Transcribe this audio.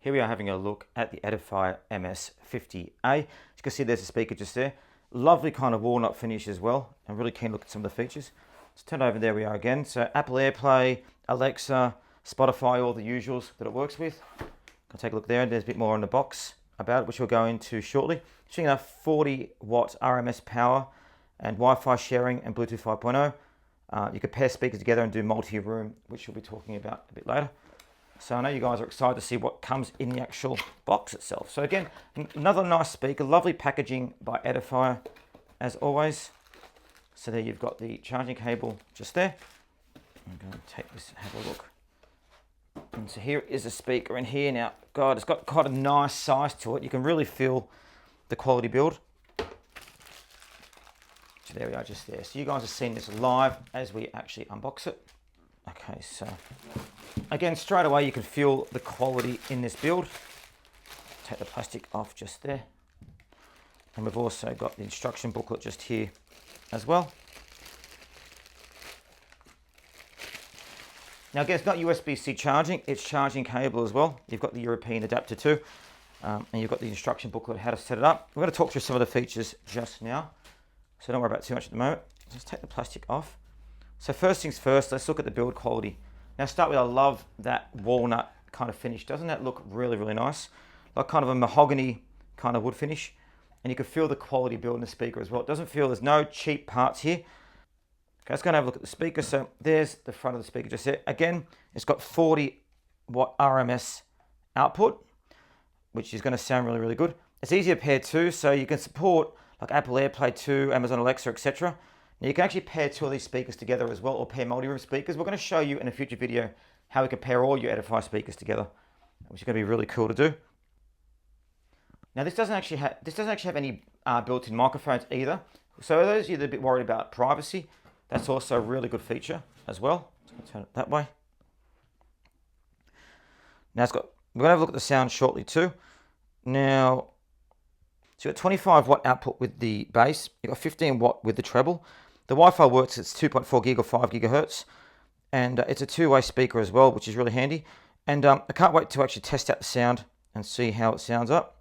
Here we are having a look at the Edifier MS50A. As you can see, there's a speaker just there. Lovely kind of walnut finish as well. I'm really keen to look at some of the features. Let's turn over, there we are again. So Apple AirPlay, Alexa, Spotify, all the usuals that it works with. I'll take a look there. There's a bit more in the box about it, which we'll go into shortly. Showing enough 40 watt RMS power and Wi-Fi sharing and Bluetooth 5.0. You could pair speakers together and do multi-room, which we'll be talking about a bit later. So I know you guys are excited to see what comes in the actual box itself. So again, another nice speaker, lovely packaging by Edifier, as always. So there you've got the charging cable just there. I'm going to take this, have a look. And so here is a speaker in here now. God, it's got quite a nice size to it. You can really feel the quality build. So there we are just there. So you guys have seen this live as we actually unbox it. Okay, so again, straight away you can feel the quality in this build. Take the plastic off just there. And we've also got the instruction booklet just here as well. Now again, it's not USB-C charging, it's charging cable as well. You've got the European adapter too. And you've got the instruction booklet, how to set it up. We're going to talk through some of the features just now. So don't worry about too much at the moment. Just take the plastic off. So first things first, let's look at the build quality. Now start with, I love that walnut kind of finish. Doesn't that look really, really nice? Like kind of a mahogany kind of wood finish. And you can feel the quality build in the speaker as well. It doesn't feel, there's no cheap parts here. Okay, let's go and have a look at the speaker. So there's the front of the speaker just there. Again, it's got 40 watt RMS output, which is going to sound really, really good. It's easy to pair to, so you can support like Apple AirPlay 2, Amazon Alexa, etc. Now you can actually pair two of these speakers together as well, or pair multi-room speakers. We're going to show you in a future video how we can pair all your Edifier speakers together, which is going to be really cool to do. Now this doesn't actually have any built-in microphones either. So those of you that are a bit worried about privacy, that's also a really good feature as well. So I'll turn it that way. Now we're going to have a look at the sound shortly too. Now, so you've got 25 watt output with the bass. You've got 15 watt with the treble. The Wi-Fi works, it's 2.4 gig or 5 gigahertz. And it's a two-way speaker as well, which is really handy. And I can't wait to actually test out the sound and see how it sounds up.